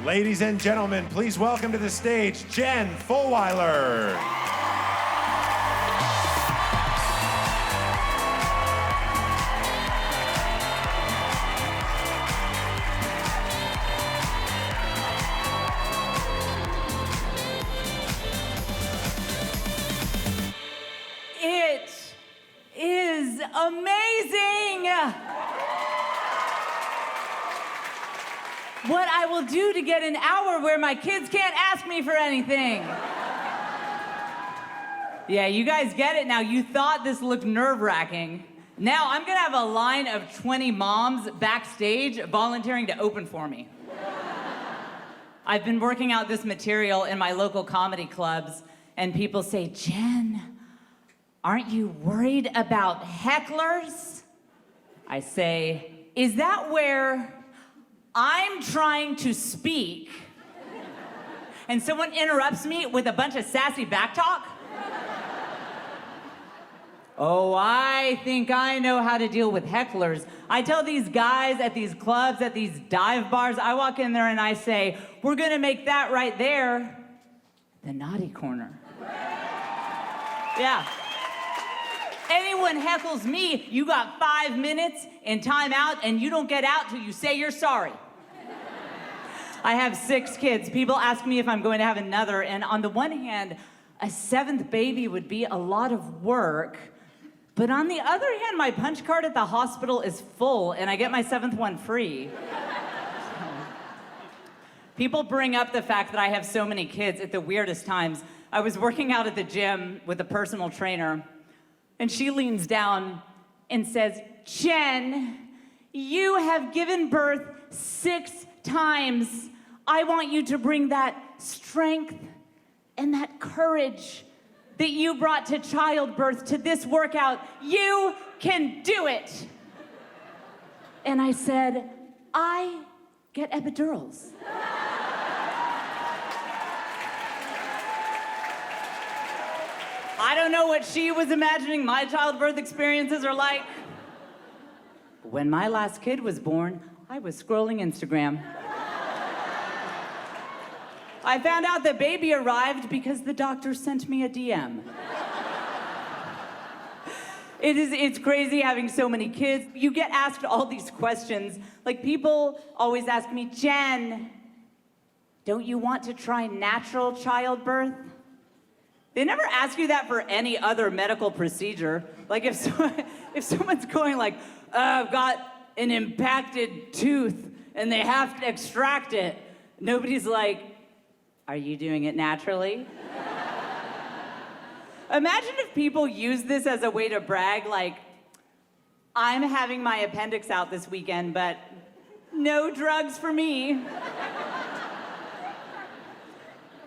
Ladies and gentlemen, please welcome to the stage, Jen Fulwiler. It is amazing what I will do to get an hour where my kids can't ask me for anything. Yeah, you guys get it now. You thought this looked nerve-wracking. Now I'm gonna have a line of 20 moms backstage volunteering to open for me. I've been working out this material in my local comedy clubs, and people say, Jen, aren't you worried about hecklers? I say, is that where I'm trying to speak and someone interrupts me with a bunch of sassy backtalk? Oh, I think I know how to deal with hecklers. I tell these guys at these clubs, at these dive bars, I walk in there and I say, we're gonna make that right there the naughty corner. Yeah. Anyone heckles me, you got 5 minutes and time out, and you don't get out till you say you're sorry. I have 6 kids. People ask me if I'm going to have another, and on the one hand, a 7th baby would be a lot of work, but on the other hand, my punch card at the hospital is full, and I get my 7th one free. People bring up the fact that I have so many kids at the weirdest times. I was working out at the gym with a personal trainer, and she leans down and says, Jen, you have given birth 6 times. I want you to bring that strength and that courage that you brought to childbirth to this workout. You can do it. And I said, I get epidurals. I don't know what she was imagining my childbirth experiences are like. When my last kid was born, I was scrolling Instagram. I found out the baby arrived because the doctor sent me a DM. It's crazy having so many kids. You get asked all these questions. Like, people always ask me, Jen, don't you want to try natural childbirth? They never ask you that for any other medical procedure. Like, if someone's going like, I've got an impacted tooth and they have to extract it, nobody's like, are you doing it naturally? Imagine if people use this as a way to brag, like, I'm having my appendix out this weekend, but no drugs for me.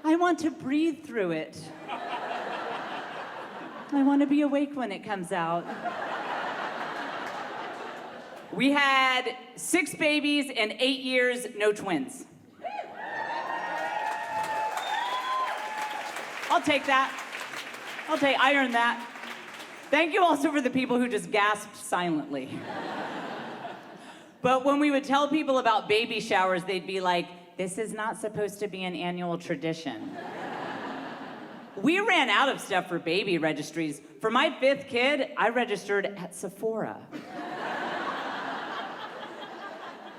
I want to breathe through it. I want to be awake when it comes out. We had 6 babies and 8 years, no twins. I'll take that. I earned that. Thank you also for the people who just gasped silently. But when we would tell people about baby showers, they'd be like, this is not supposed to be an annual tradition. We ran out of stuff for baby registries. For my 5th kid, I registered at Sephora.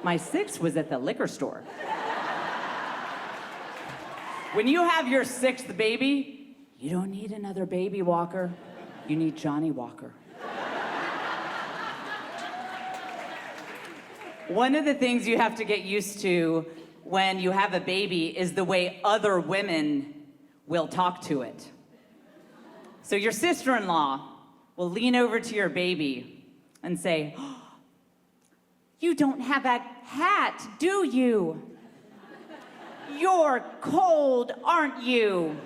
My 6th was at the liquor store. When you have your 6th baby, you don't need another baby walker. You need Johnny Walker. One of the things you have to get used to when you have a baby is the way other women will talk to it. So your sister-in-law will lean over to your baby and say, oh, you don't have a hat, do you? You're cold, aren't you?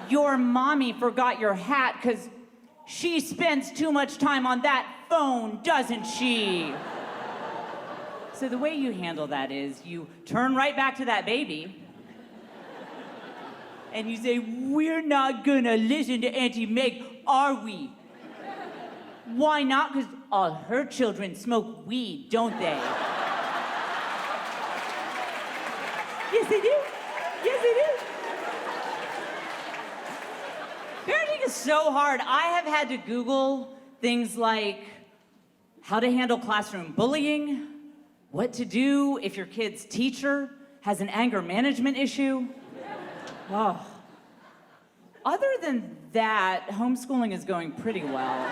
Your mommy forgot your hat because she spends too much time on that phone, doesn't she? So the way you handle that is you turn right back to that baby and you say, we're not gonna listen to Auntie Meg, are we? Why not? Because all her children smoke weed, don't they? Yes, I do. Yes, I do. Parenting is so hard. I have had to Google things like how to handle classroom bullying, what to do if your kid's teacher has an anger management issue. Oh. Other than that, homeschooling is going pretty well.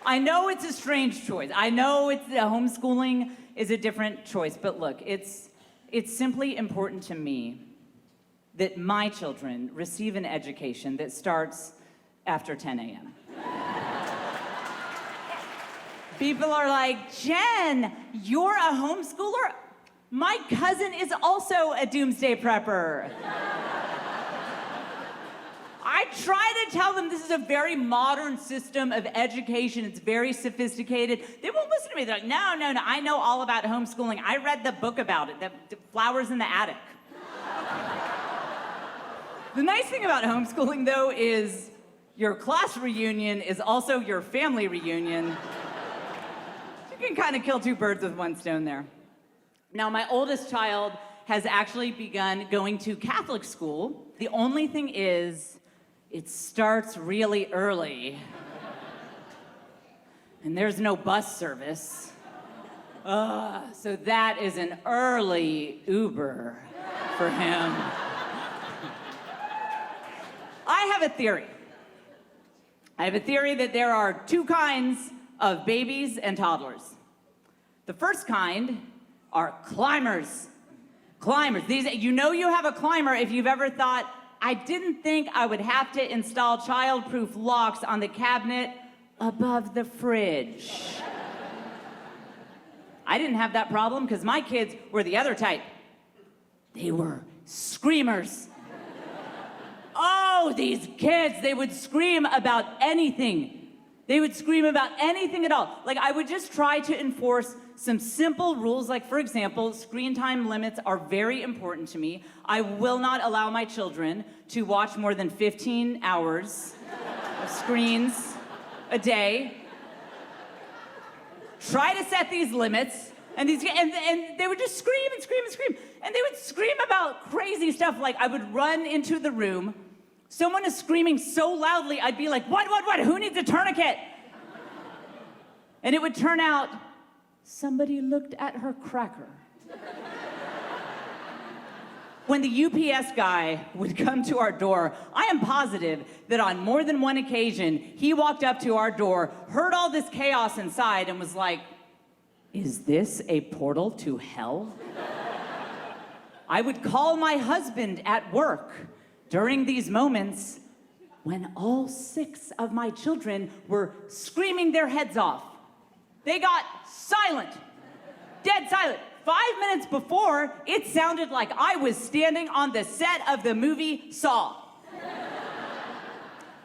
I know it's a strange choice. I know homeschooling is a different choice, but look, it's simply important to me that my children receive an education that starts after 10 a.m. People are like, Jen, you're a homeschooler? My cousin is also a doomsday prepper. I try to tell them this is a very modern system of education. It's very sophisticated. They won't listen to me. They're like, no, I know all about homeschooling. I read the book about it, the Flowers in the Attic. The nice thing about homeschooling, though, is your class reunion is also your family reunion. You can kind of kill two birds with one stone there. Now, my oldest child has actually begun going to Catholic school. The only thing is, it starts really early. And there's no bus service. So that is an early Uber for him. I have a theory. I have a theory that there are two kinds of babies and toddlers. The first kind are climbers. Climbers. You know you have a climber if you've ever thought, I didn't think I would have to install child-proof locks on the cabinet above the fridge. I didn't have that problem because my kids were the other type. They were screamers. Oh, these kids, they would scream about anything. They would scream about anything at all. Like, I would just try to enforce some simple rules, like, for example, screen time limits are very important to me. I will not allow my children to watch more than 15 hours of screens a day. Try to set these limits, and they would just scream and scream and scream. And they would scream about crazy stuff, like I would run into the room, someone is screaming so loudly, I'd be like, what, who needs a tourniquet? And it would turn out, somebody looked at her cracker. When the UPS guy would come to our door, I am positive that on more than one occasion, he walked up to our door, heard all this chaos inside, and was like, is this a portal to hell? I would call my husband at work during these moments when all 6 of my children were screaming their heads off. They got silent, dead silent. 5 minutes before, it sounded like I was standing on the set of the movie Saw.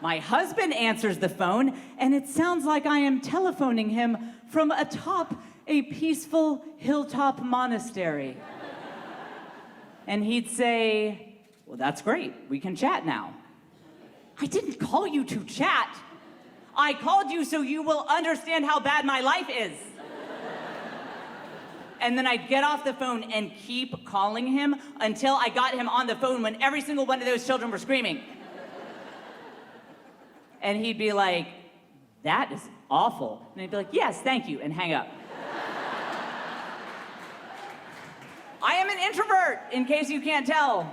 My husband answers the phone, and it sounds like I am telephoning him from atop a peaceful hilltop monastery. And he'd say, well, that's great. We can chat now. I didn't call you to chat. I called you so you will understand how bad my life is. And then I'd get off the phone and keep calling him until I got him on the phone when every single one of those children were screaming. And he'd be like, that is awful. And I'd be like, yes, thank you, and hang up. I am an introvert, in case you can't tell.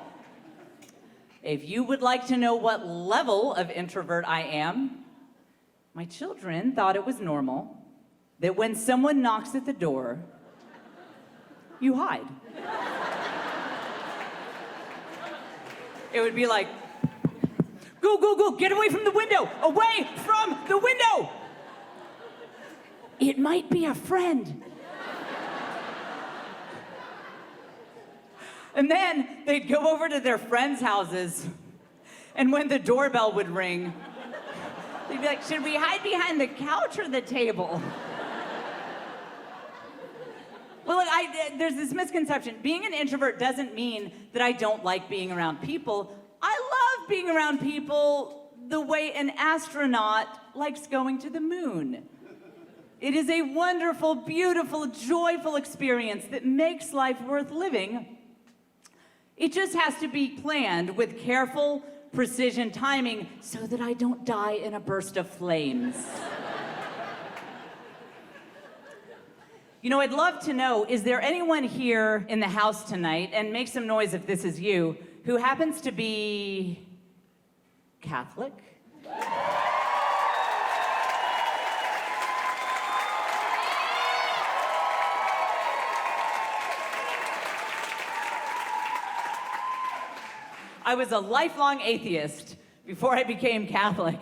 If you would like to know what level of introvert I am, my children thought it was normal that when someone knocks at the door, you hide. It would be like, go, get away from the window, away from the window. It might be a friend. And then they'd go over to their friends' houses, and when the doorbell would ring, they'd be like, should we hide behind the couch or the table? Well, look, there's this misconception. Being an introvert doesn't mean that I don't like being around people. I love being around people, the way an astronaut likes going to the moon. It is a wonderful, beautiful, joyful experience that makes life worth living. It just has to be planned with careful precision timing so that I don't die in a burst of flames. You know, I'd love to know, is there anyone here in the house tonight, and make some noise if this is you, who happens to be Catholic? I was a lifelong atheist before I became Catholic.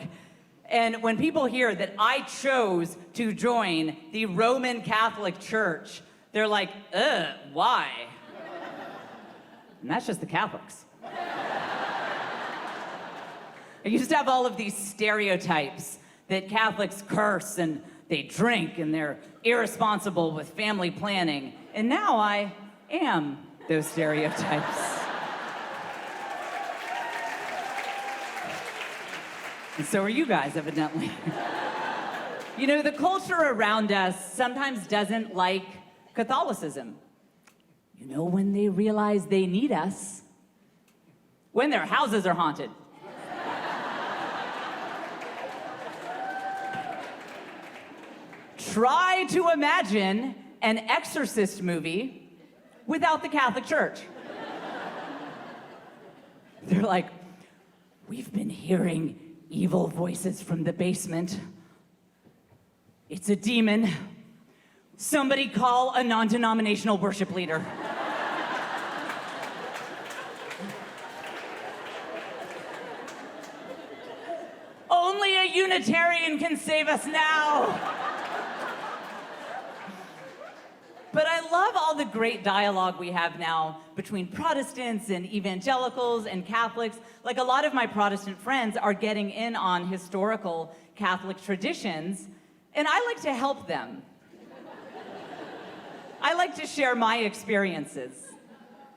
And when people hear that I chose to join the Roman Catholic Church, they're like, why? And that's just the Catholics. I used to have all of these stereotypes that Catholics curse and they drink and they're irresponsible with family planning. And now I am those stereotypes. And so are you guys, evidently. You know, the culture around us sometimes doesn't like Catholicism. You know when they realize they need us? When their houses are haunted. Try to imagine an Exorcist movie without the Catholic Church. They're like, we've been hearing evil voices from the basement. It's a demon. Somebody call a non-denominational worship leader. Only a Unitarian can save us now. But I love all the great dialogue we have now between Protestants and evangelicals and Catholics. Like, a lot of my Protestant friends are getting in on historical Catholic traditions, and I like to help them. I like to share my experiences.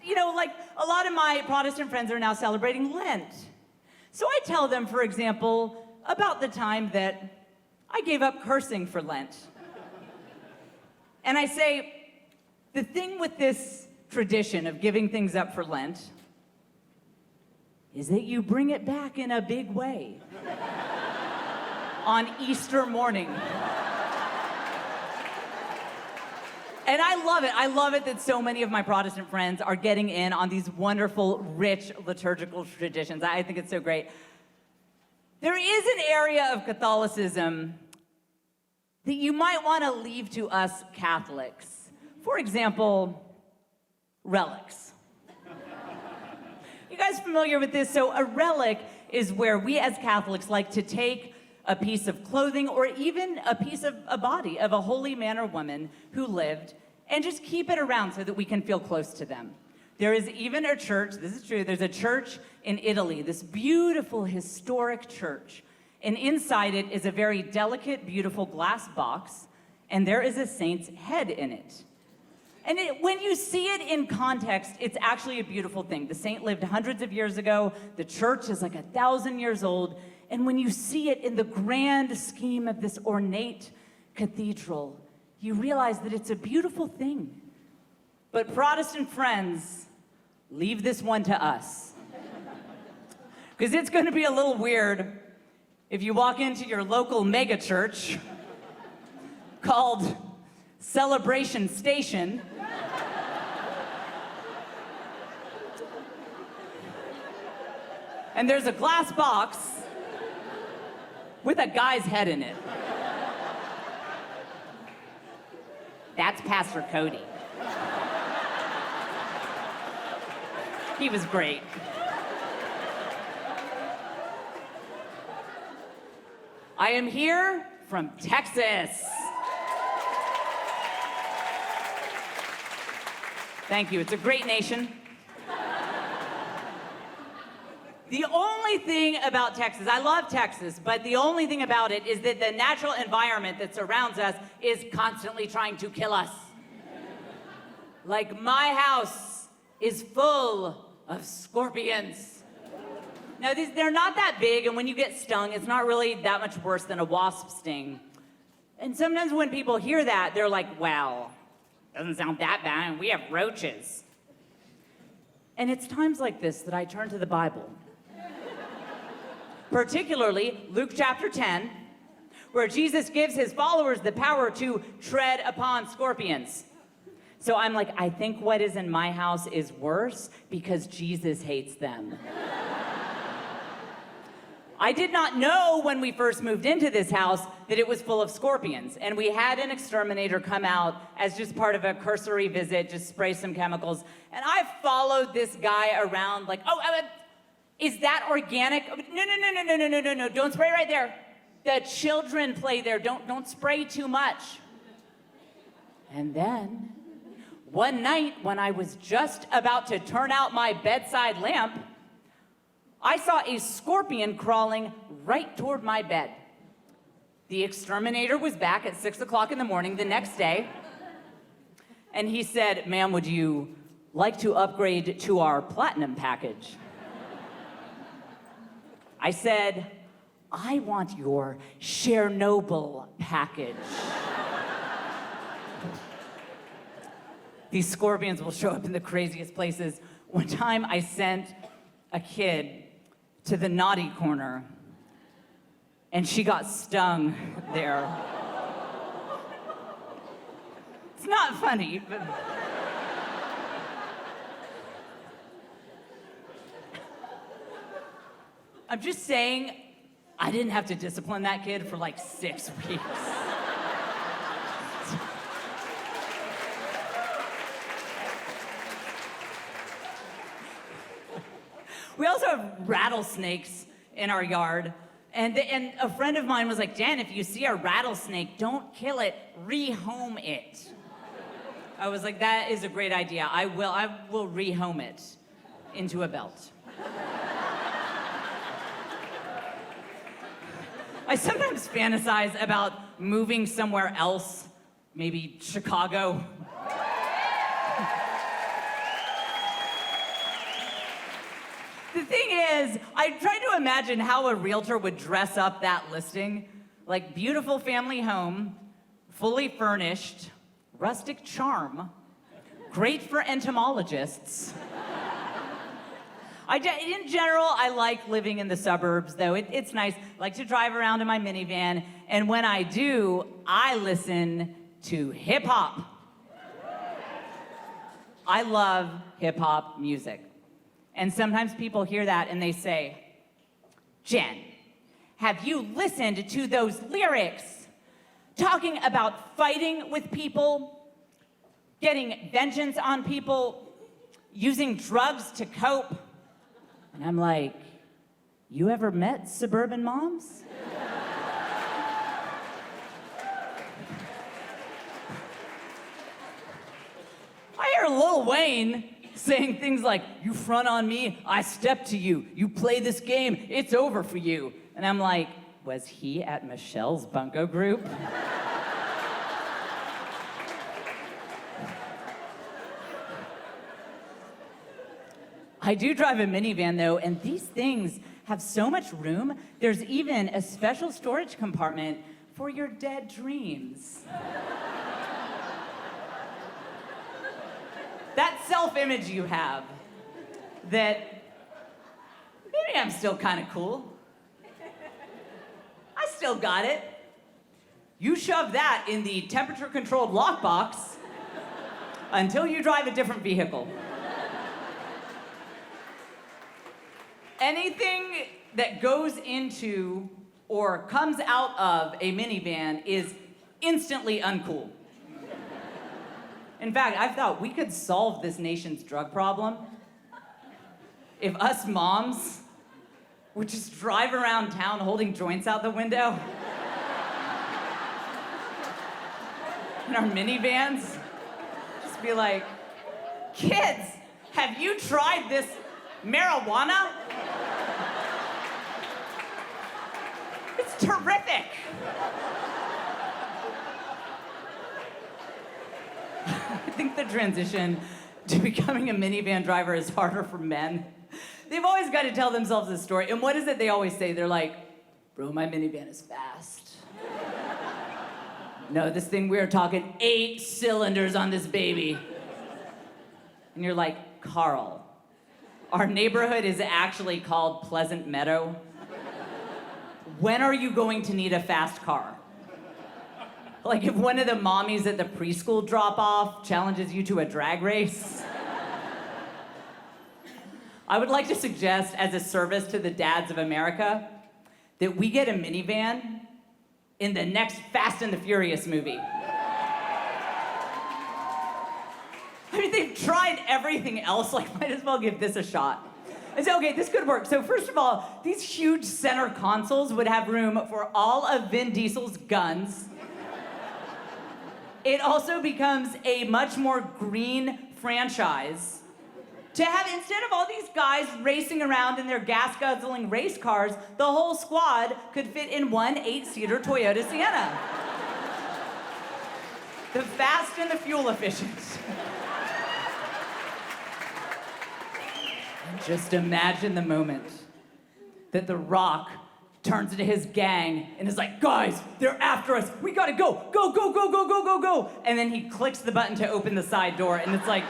You know, like, a lot of my Protestant friends are now celebrating Lent. So I tell them, for example, about the time that I gave up cursing for Lent. And I say, the thing with this tradition of giving things up for Lent is that you bring it back in a big way on Easter morning. And I love it. I love it that so many of my Protestant friends are getting in on these wonderful, rich liturgical traditions. I think it's so great. There is an area of Catholicism that you might want to leave to us Catholics. For example, relics. You guys familiar with this? So a relic is where we as Catholics like to take a piece of clothing or even a piece of a body of a holy man or woman who lived and just keep it around so that we can feel close to them. There is even a church, this is true, there's a church in Italy, this beautiful historic church. And inside it is a very delicate, beautiful glass box, and there is a saint's head in it. And when you see it in context, it's actually a beautiful thing. The saint lived hundreds of years ago. The church is like 1,000 years old. And when you see it in the grand scheme of this ornate cathedral, you realize that it's a beautiful thing. But Protestant friends, leave this one to us. Because it's going to be a little weird if you walk into your local mega church called Celebration Station, and there's a glass box with a guy's head in it. That's Pastor Cody. He was great. I am here from Texas. Thank you. It's a great nation. The only thing about Texas, I love Texas, but the only thing about it is that the natural environment that surrounds us is constantly trying to kill us. Like, my house is full of scorpions. No, they're not that big, and when you get stung, it's not really that much worse than a wasp sting. And sometimes when people hear that, they're like, well, doesn't sound that bad, and we have roaches. And it's times like this that I turn to the Bible. Particularly Luke chapter 10, where Jesus gives his followers the power to tread upon scorpions. So I'm like, I think what is in my house is worse because Jesus hates them. I did not know when we first moved into this house that it was full of scorpions. And we had an exterminator come out as just part of a cursory visit, just spray some chemicals. And I followed this guy around like, is that organic? No, don't spray right there. The children play there, don't spray too much. And then, one night when I was just about to turn out my bedside lamp, I saw a scorpion crawling right toward my bed. The exterminator was back at 6 o'clock in the morning the next day, and he said, ma'am, would you like to upgrade to our platinum package? I said, I want your Chernobyl package. These scorpions will show up in the craziest places. One time I sent a kid to the naughty corner, and she got stung there. It's not funny, but... I'm just saying, I didn't have to discipline that kid for like 6 weeks. We also have rattlesnakes in our yard. And a friend of mine was like, Jen, if you see a rattlesnake, don't kill it, rehome it. I was like, that is a great idea. I will rehome it into a belt. I sometimes fantasize about moving somewhere else, maybe Chicago. The thing is, I try to imagine how a realtor would dress up that listing. Like, beautiful family home, fully furnished, rustic charm, great for entomologists. In general, I like living in the suburbs, though. It's nice. I like to drive around in my minivan, and when I do, I listen to hip-hop. I love hip-hop music. And sometimes people hear that and they say, Jen, have you listened to those lyrics talking about fighting with people, getting vengeance on people, using drugs to cope? And I'm like, you ever met suburban moms? I hear Lil Wayne saying things like, you front on me, I step to you. You play this game, it's over for you. And I'm like, was he at Michelle's bunco group? I do drive a minivan, though, and these things have so much room. There's even a special storage compartment for your dead dreams. That self-image you have, that maybe I'm still kind of cool. I still got it. You shove that in the temperature-controlled lockbox until you drive a different vehicle. Anything that goes into or comes out of a minivan is instantly uncool. In fact, I've thought we could solve this nation's drug problem if us moms would just drive around town holding joints out the window in our minivans. Just be like, kids, have you tried this marijuana? It's terrific. I think the transition to becoming a minivan driver is harder for men They've always got to tell themselves this story. And what is it they always say? They're like, bro, my minivan is fast. No, this thing, we are talking 8 cylinders on this baby. And you're like, Carl, our neighborhood is actually called Pleasant Meadow. When are you going to need a fast car? Like if one of the mommies at the preschool drop-off challenges you to a drag race. I would like to suggest, as a service to the dads of America, that we get a minivan in the next Fast and the Furious movie. I mean, they've tried everything else, like might as well give this a shot. And so, okay, this could work. So first of all, these huge center consoles would have room for all of Vin Diesel's guns. It also becomes a much more green franchise. To have, instead of all these guys racing around in their gas-guzzling race cars, the whole squad could fit in one 8-seater Toyota Sienna. The fast and the fuel efficient. And just imagine the moment that The Rock turns to his gang and is like, guys, they're after us. We gotta go. Go, go, go, go, go, go, go. And then he clicks the button to open the side door and it's like,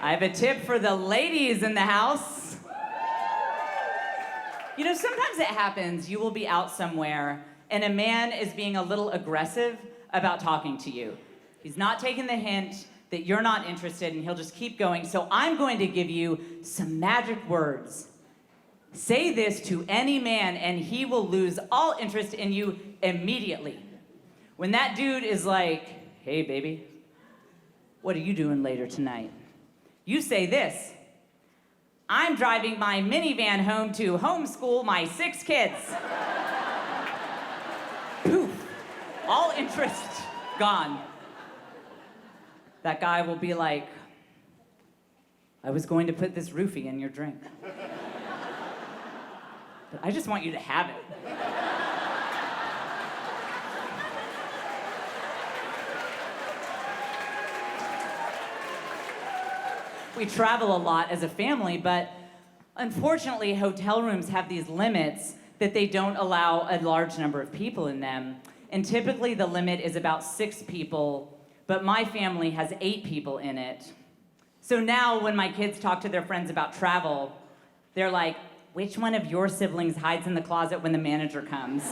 I have a tip for the ladies in the house. You know, sometimes it happens, you will be out somewhere and a man is being a little aggressive about talking to you. He's not taking the hint that you're not interested and he'll just keep going. So I'm going to give you some magic words. Say this to any man and he will lose all interest in you immediately. When that dude is like, hey baby, what are you doing later tonight? You say this, I'm driving my minivan home to homeschool my 6 kids. Poof, all interest gone. That guy will be like, I was going to put this roofie in your drink. But I just want you to have it. We travel a lot as a family, but unfortunately, hotel rooms have these limits that they don't allow a large number of people in them. And typically the limit is about 6 people, but my family has 8 people in it. So now when my kids talk to their friends about travel, they're like, which one of your siblings hides in the closet when the manager comes?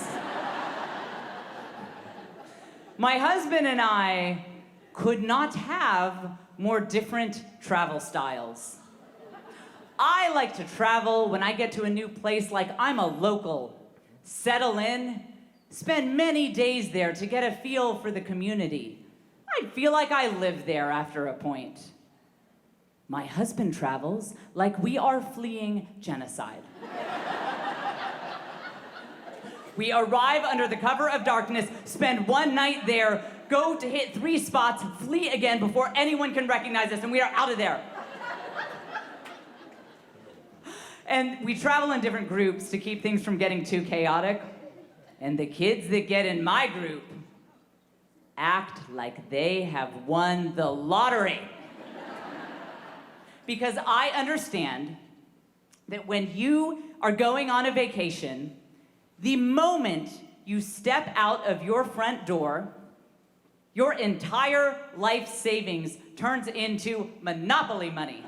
My husband and I could not have more different travel styles. I like to travel when I get to a new place like I'm a local. Settle in, spend many days there to get a feel for the community. I feel like I live there after a point. My husband travels like we are fleeing genocide. We arrive under the cover of darkness, spend one night there, go to hit 3 spots, flee again before anyone can recognize us, and we are out of there. And we travel in different groups to keep things from getting too chaotic. And the kids that get in my group act like they have won the lottery. Because I understand that when you are going on a vacation, the moment you step out of your front door, your entire life savings turns into Monopoly money.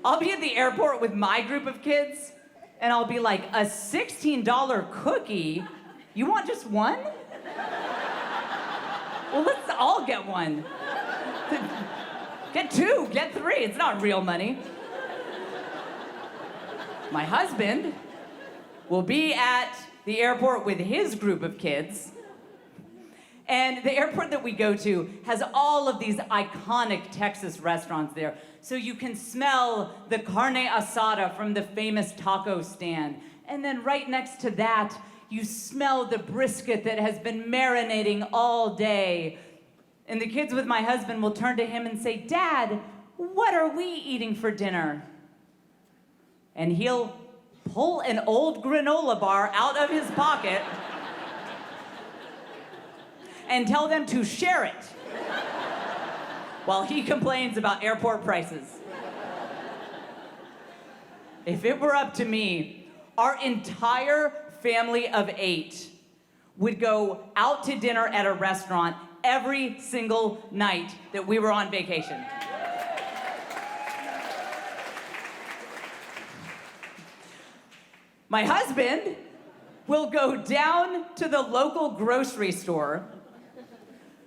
I'll be at the airport with my group of kids, and I'll be like, a $16 cookie? You want just one? Well, let's all get one. Get 2, get 3, it's not real money. My husband will be at the airport with his group of kids. And the airport that we go to has all of these iconic Texas restaurants there. So you can smell the carne asada from the famous taco stand. And then right next to that, you smell the brisket that has been marinating all day. And the kids with my husband will turn to him and say, Dad, what are we eating for dinner? And he'll pull an old granola bar out of his pocket and tell them to share it while he complains about airport prices. If it were up to me, our entire family of 8 would go out to dinner at a restaurant every single night that we were on vacation. My husband will go down to the local grocery store,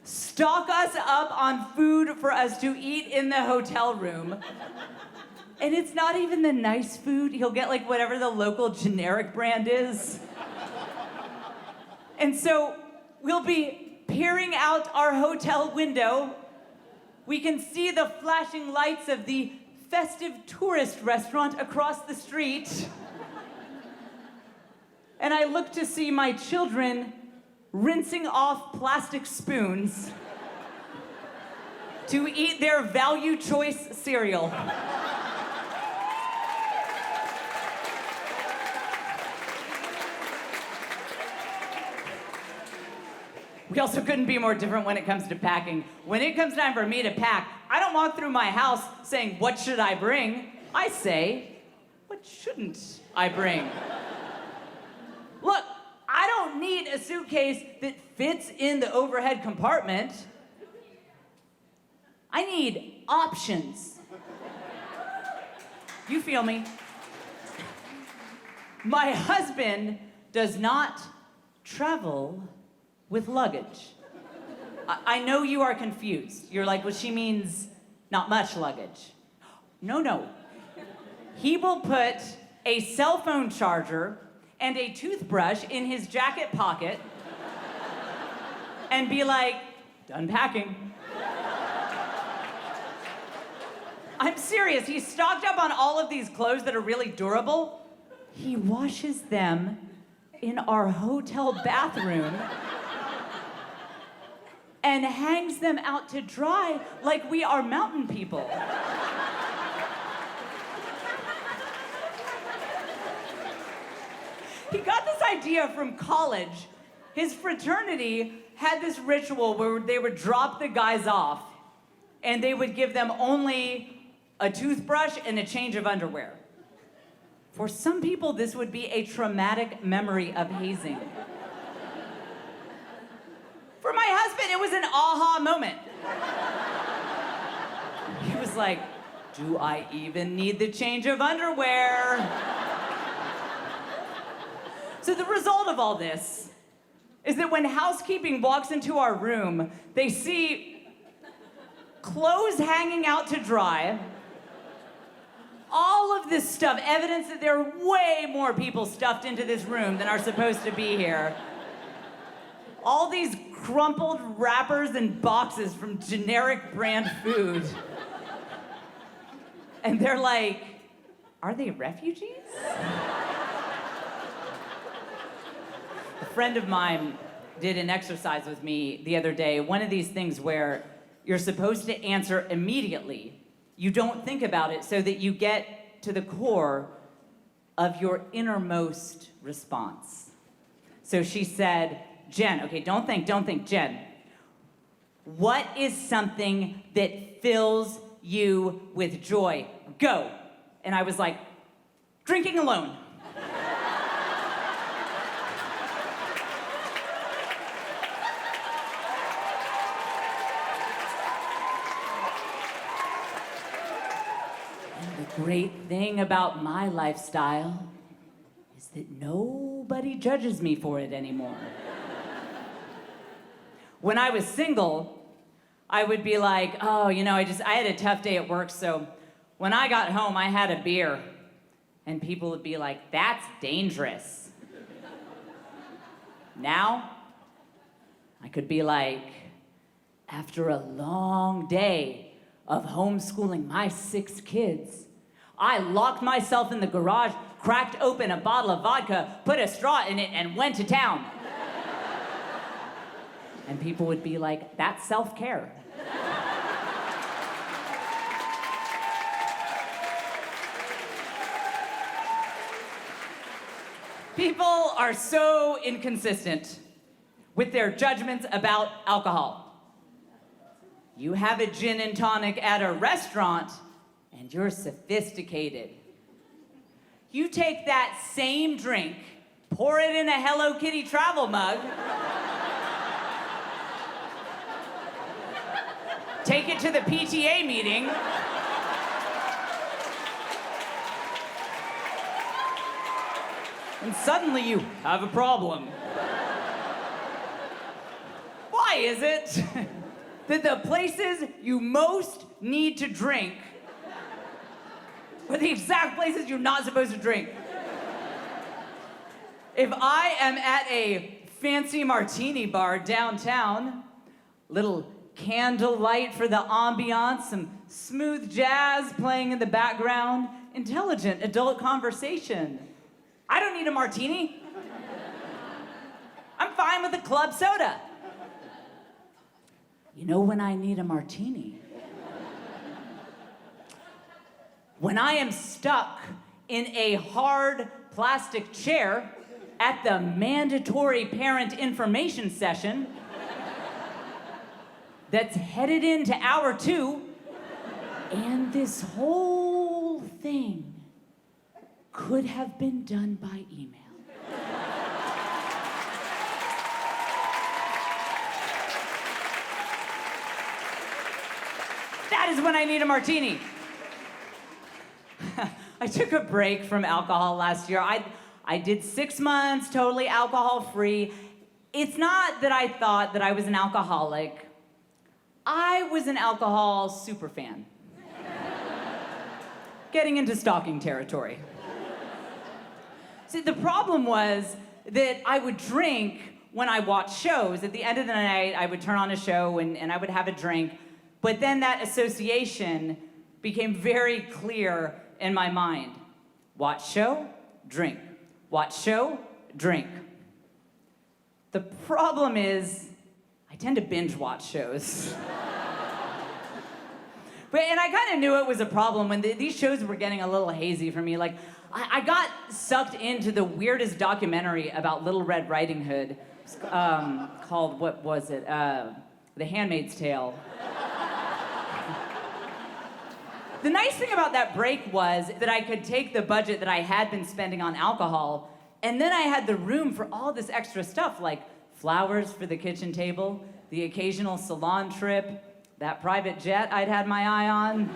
stock us up on food for us to eat in the hotel room. And it's not even the nice food. He'll get like whatever the local generic brand is. And so we'll be peering out our hotel window. We can see the flashing lights of the festive tourist restaurant across the street. And I look to see my children rinsing off plastic spoons to eat their value choice cereal. We also couldn't be more different when it comes to packing. When it comes time for me to pack, I don't walk through my house saying, "What should I bring?" I say, "What shouldn't I bring?" Look, I don't need a suitcase that fits in the overhead compartment. I need options. You feel me? My husband does not travel with luggage. I know you are confused. You're like, well, she means not much luggage. No. He will put a cell phone charger and a toothbrush in his jacket pocket and be like, "Done packing." I'm serious. He's stocked up on all of these clothes that are really durable. He washes them in our hotel bathroom and hangs them out to dry like we are mountain people. He got this idea from college. His fraternity had this ritual where they would drop the guys off and they would give them only a toothbrush and a change of underwear. For some people, this would be a traumatic memory of hazing. For my husband, it was an aha moment. He was like, "Do I even need the change of underwear?" So the result of all this is that when housekeeping walks into our room, they see clothes hanging out to dry, all of this stuff, evidence that there are way more people stuffed into this room than are supposed to be here. All these crumpled wrappers and boxes from generic brand food. And they're like, "Are they refugees?" A friend of mine did an exercise with me the other day, one of these things where you're supposed to answer immediately. You don't think about it so that you get to the core of your innermost response. So she said, "Jen," okay, don't think, Jen. "What is something that fills you with joy? Go." And I was like, "Drinking alone." The great thing about my lifestyle is that nobody judges me for it anymore. When I was single, I would be like, "Oh, I had a tough day at work, so when I got home, I had a beer." And people would be like, "That's dangerous." Now, I could be like, after a long day of homeschooling my 6 kids, I locked myself in the garage, cracked open a bottle of vodka, put a straw in it, and went to town. And people would be like, "That's self-care." People are so inconsistent with their judgments about alcohol. You have a gin and tonic at a restaurant, and you're sophisticated. You take that same drink, pour it in a Hello Kitty travel mug, take it to the PTA meeting, and suddenly you have a problem. Why is it that the places you most need to drink are the exact places you're not supposed to drink? If I am at a fancy martini bar downtown, little candlelight for the ambiance, some smooth jazz playing in the background, intelligent adult conversation, I don't need a martini. I'm fine with a club soda. You know when I need a martini? When I am stuck in a hard plastic chair at the mandatory parent information session that's headed into hour 2, and this whole thing could have been done by email. That is when I need a martini. I took a break from alcohol last year. I did 6 months totally alcohol-free. It's not that I thought that I was an alcoholic. I was an alcohol superfan. Getting into stalking territory. See, the problem was that I would drink when I watched shows. At the end of the night, I would turn on a show and I would have a drink. But then that association became very clear in my mind. Watch show, drink. Watch show, drink. The problem is, I tend to binge watch shows. And I kind of knew it was a problem when these shows were getting a little hazy for me. Like, I got sucked into the weirdest documentary about Little Red Riding Hood, called, what was it? The Handmaid's Tale. The nice thing about that break was that I could take the budget that I had been spending on alcohol, and then I had the room for all this extra stuff, like flowers for the kitchen table, the occasional salon trip, that private jet I'd had my eye on.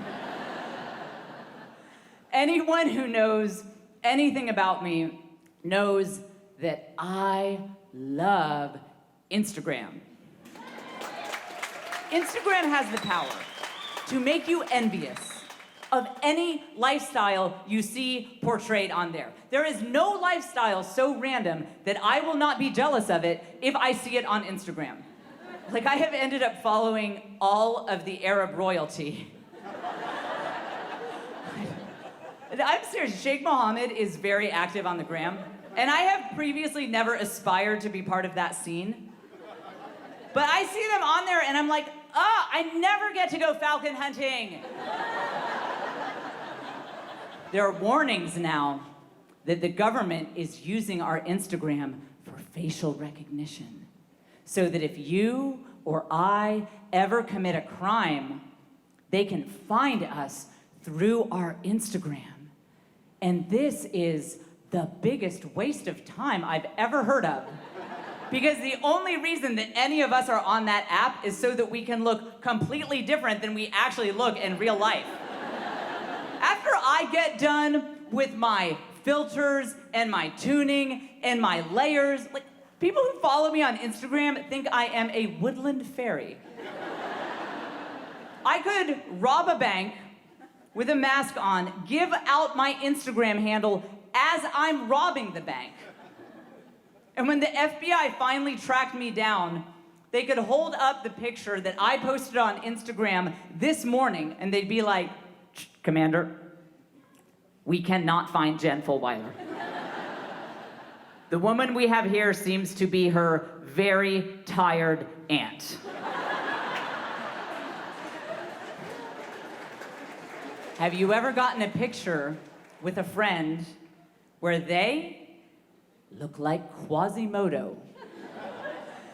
Anyone who knows anything about me knows that I love Instagram. Instagram has the power to make you envious of any lifestyle you see portrayed on there. There is no lifestyle so random that I will not be jealous of it if I see it on Instagram. Like, I have ended up following all of the Arab royalty. I'm serious, Sheikh Mohammed is very active on the gram, and I have previously never aspired to be part of that scene. But I see them on there and I'm like, I never get to go falcon hunting. There are warnings now that the government is using our Instagram for facial recognition, so that if you or I ever commit a crime, they can find us through our Instagram. And this is the biggest waste of time I've ever heard of. Because the only reason that any of us are on that app is so that we can look completely different than we actually look in real life. After I get done with my filters and my tuning and my layers, like, people who follow me on Instagram think I am a woodland fairy. I could rob a bank with a mask on, give out my Instagram handle as I'm robbing the bank. And when the FBI finally tracked me down, they could hold up the picture that I posted on Instagram this morning, and they'd be like, Commander, we cannot find Jen Fulwiler. The woman we have here seems to be her very tired aunt. Have you ever gotten a picture with a friend where they look like Quasimodo.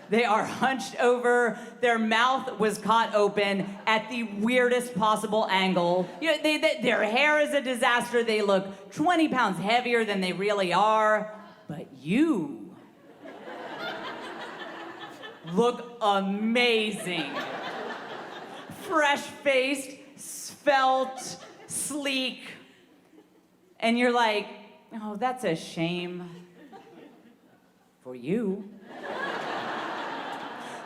They are hunched over, their mouth was caught open at the weirdest possible angle. You know, their hair is a disaster, they look 20 pounds heavier than they really are. But you look amazing. Fresh-faced, svelte, sleek. And you're like, oh, that's a shame for you.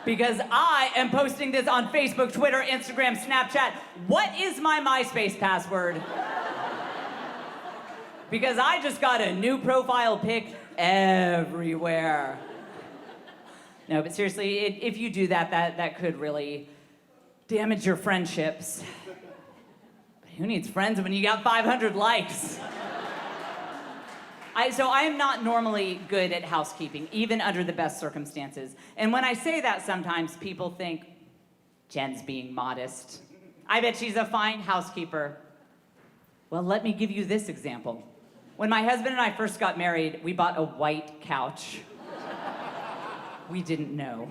Because I am posting this on Facebook, Twitter, Instagram, Snapchat. What is my MySpace password? Because I just got a new profile pic everywhere. No, but seriously, if you do that could really damage your friendships. But who needs friends when you got 500 likes? So I am not normally good at housekeeping, even under the best circumstances. And when I say that, sometimes people think, Jen's being modest. I bet she's a fine housekeeper. Well, let me give you this example. When my husband and I first got married, we bought a white couch. We didn't know.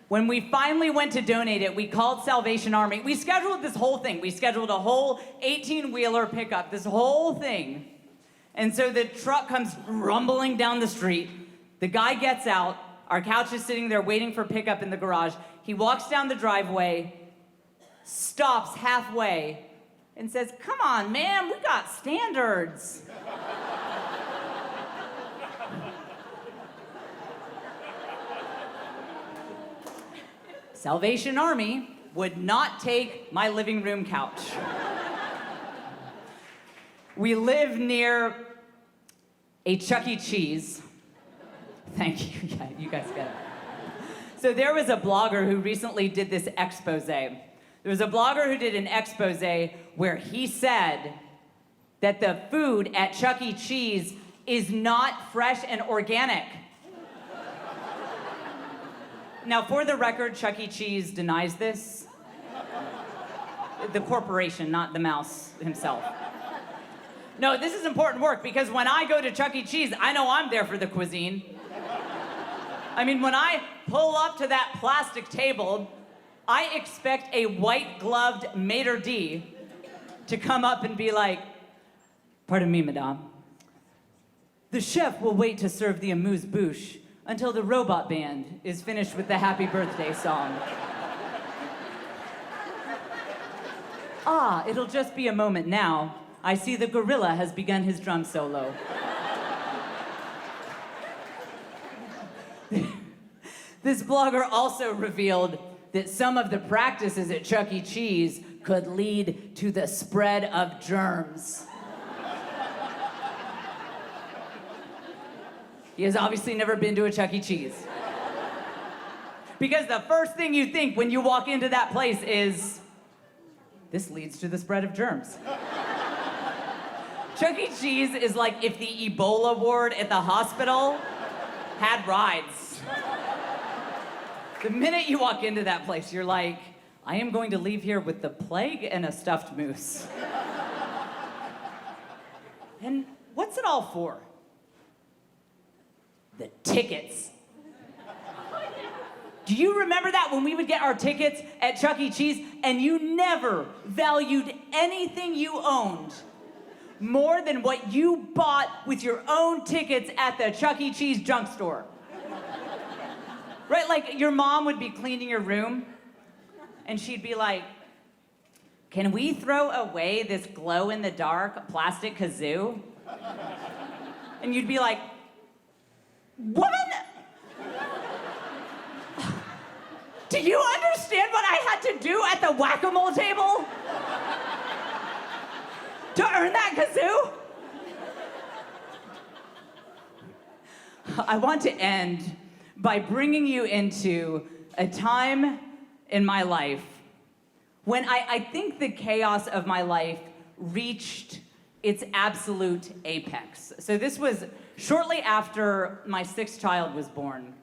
When we finally went to donate it, we called Salvation Army. We scheduled this whole thing. We scheduled a whole 18-wheeler pickup, this whole thing. And so the truck comes rumbling down the street. The guy gets out. Our couch is sitting there waiting for pickup in the garage. He walks down the driveway, stops halfway, and says, "Come on, man, we got standards." Salvation Army would not take my living room couch. We live near a Chuck E. Cheese. Thank you, yeah, you guys get it. So there was a blogger who recently did this expose. There was a blogger who did an expose where he said that the food at Chuck E. Cheese is not fresh and organic. Now, for the record, Chuck E. Cheese denies this. The corporation, not the mouse himself. No, this is important work because when I go to Chuck E. Cheese, I know I'm there for the cuisine. I mean, when I pull up to that plastic table, I expect a white-gloved maitre d' to come up and be like, "Pardon me, madame. The chef will wait to serve the amuse-bouche until the robot band is finished with the happy birthday song." Ah, it'll just be a moment now. I see the gorilla has begun his drum solo. This blogger also revealed that some of the practices at Chuck E. Cheese could lead to the spread of germs. He has obviously never been to a Chuck E. Cheese. Because the first thing you think when you walk into that place is, this leads to the spread of germs. Chuck E. Cheese is like if the Ebola ward at the hospital had rides. The minute you walk into that place, you're like, I am going to leave here with the plague and a stuffed moose. And what's it all for? The tickets. Do you remember that when we would get our tickets at Chuck E. Cheese and you never valued anything you owned more than what you bought with your own tickets at the Chuck E. Cheese junk store? Right, like your mom would be cleaning your room and she'd be like, "Can we throw away this glow-in-the-dark plastic kazoo?" And you'd be like, "Woman, do you understand what I had to do at the whack-a-mole table to earn that kazoo?" I want to end by bringing you into a time in my life when I think the chaos of my life reached its absolute apex. So this was shortly after my 6th child was born.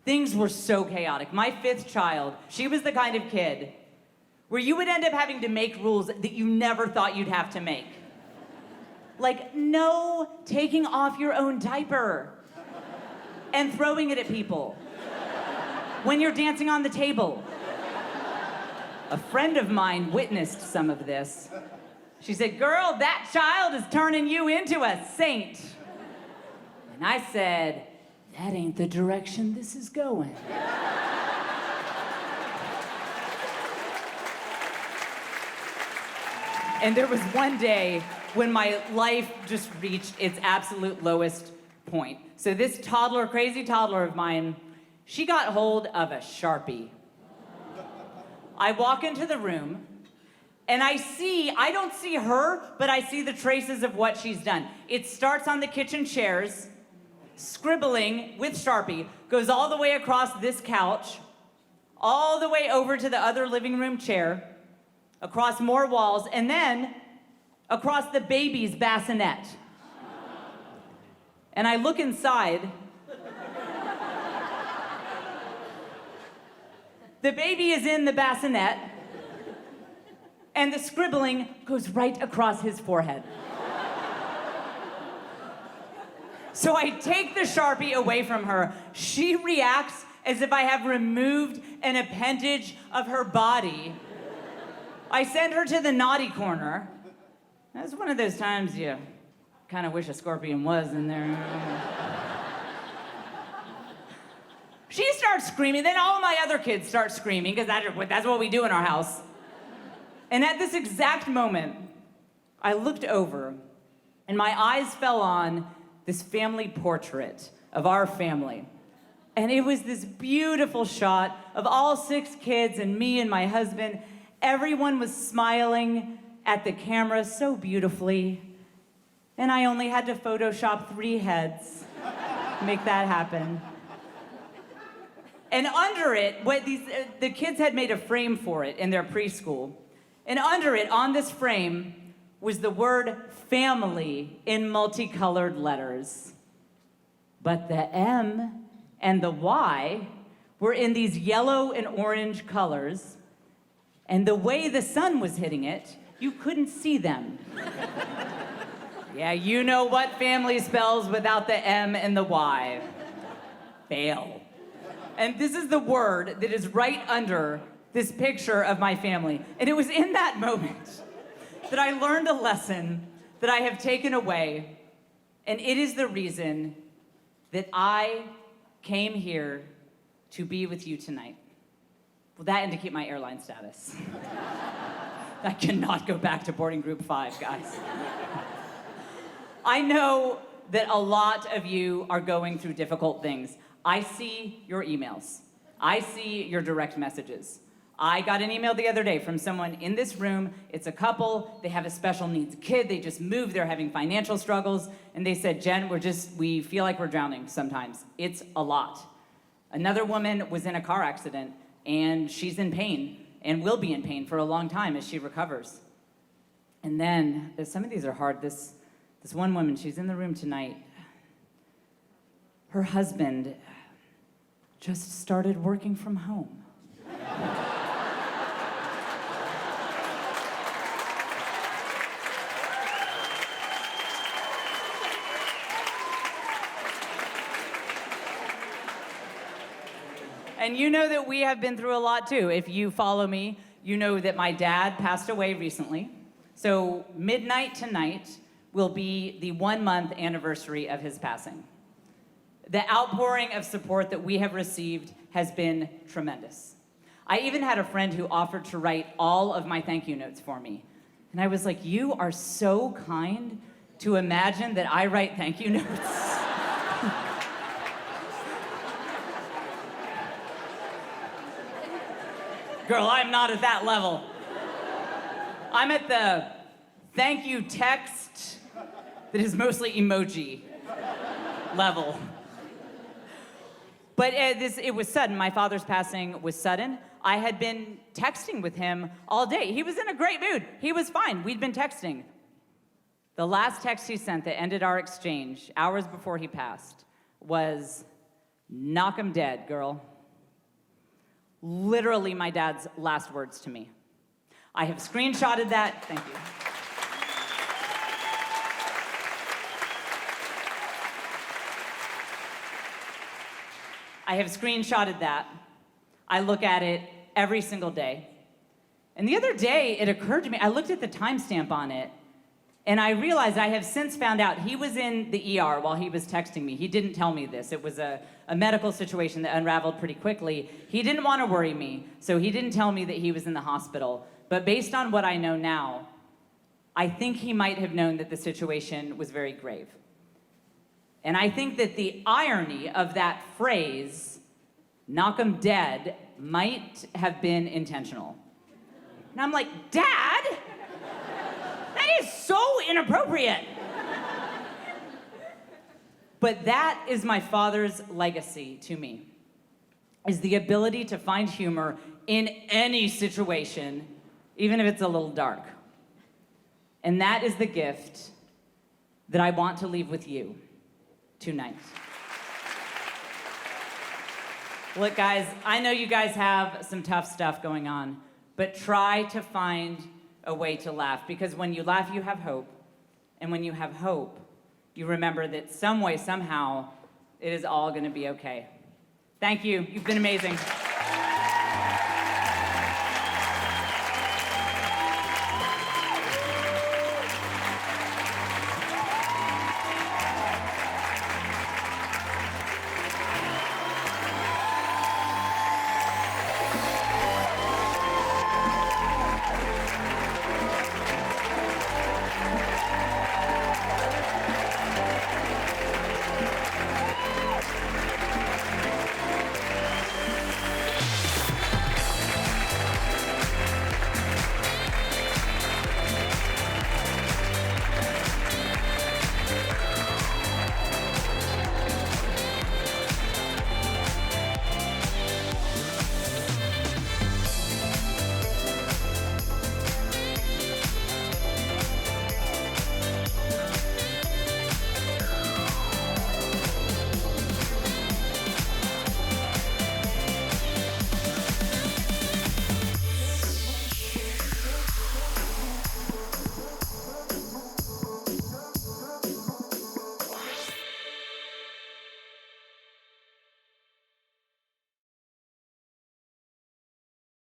Things were so chaotic. My 5th child, she was the kind of kid where you would end up having to make rules that you never thought you'd have to make. Like, no taking off your own diaper and throwing it at people when you're dancing on the table. A friend of mine witnessed some of this. She said, "Girl, that child is turning you into a saint." And I said, "That ain't the direction this is going." And there was one day when my life just reached its absolute lowest point. So this toddler, crazy toddler of mine, she got hold of a Sharpie. I walk into the room, and I don't see her, but I see the traces of what she's done. It starts on the kitchen chairs, scribbling with Sharpie, goes all the way across this couch, all the way over to the other living room chair, across more walls, and then across the baby's bassinet. And I look inside. The baby is in the bassinet, and the scribbling goes right across his forehead. So I take the Sharpie away from her. She reacts as if I have removed an appendage of her body. I send her to the naughty corner. That's one of those times you kind of wish a scorpion was in there. She starts screaming, then all my other kids start screaming, because that's what we do in our house. And at this exact moment, I looked over, and my eyes fell on this family portrait of our family. And it was this beautiful shot of all 6 kids and me and my husband. Everyone was smiling at the camera so beautifully. And I only had to Photoshop 3 heads to make that happen. And under it, the kids had made a frame for it in their preschool. And under it, on this frame, was the word family in multicolored letters. But the M and the Y were in these yellow and orange colors. And the way the sun was hitting it, you couldn't see them. Yeah, you know what family spells without the M and the Y. Fail. And this is the word that is right under this picture of my family. And it was in that moment that I learned a lesson that I have taken away. And it is the reason that I came here to be with you tonight. Well, that and to keep my airline status. I cannot go back to boarding group 5, guys. I know that a lot of you are going through difficult things. I see your emails. I see your direct messages. I got an email the other day from someone in this room. It's a couple. They have a special needs kid. They just moved. They're having financial struggles. And they said, "Jen, we feel like we're drowning sometimes. It's a lot." Another woman was in a car accident, and she's in pain and will be in pain for a long time as she recovers. And then, some of these are hard. This one woman, she's in the room tonight. Her husband just started working from home. And you know that we have been through a lot too. If you follow me, you know that my dad passed away recently. So midnight tonight will be the 1-month anniversary of his passing. The outpouring of support that we have received has been tremendous. I even had a friend who offered to write all of my thank you notes for me. And I was like, you are so kind to imagine that I write thank you notes. Girl, I'm not at that level. I'm at the thank you text that is mostly emoji level. But it was sudden. My father's passing was sudden. I had been texting with him all day. He was in a great mood. He was fine. We'd been texting. The last text he sent that ended our exchange, hours before he passed, was, "Knock 'em dead, girl." Literally my dad's last words to me. I have screenshotted that. Thank you. I have screenshotted that. I look at it every single day. And the other day, it occurred to me, I looked at the timestamp on it, and I realized I have since found out he was in the ER while he was texting me. He didn't tell me this. It was a medical situation that unraveled pretty quickly. He didn't want to worry me, so he didn't tell me that he was in the hospital. But based on what I know now, I think he might have known that the situation was very grave. And I think that the irony of that phrase, knock 'em dead, might have been intentional. And I'm like, Dad? That is so inappropriate. But that is my father's legacy to me, is the ability to find humor in any situation, even if it's a little dark. And that is the gift that I want to leave with you tonight. Look, guys, I know you guys have some tough stuff going on, but try to find a way to laugh, because when you laugh, you have hope. And when you have hope, you remember that some way, somehow, it is all going to be okay. Thank you. You've been amazing.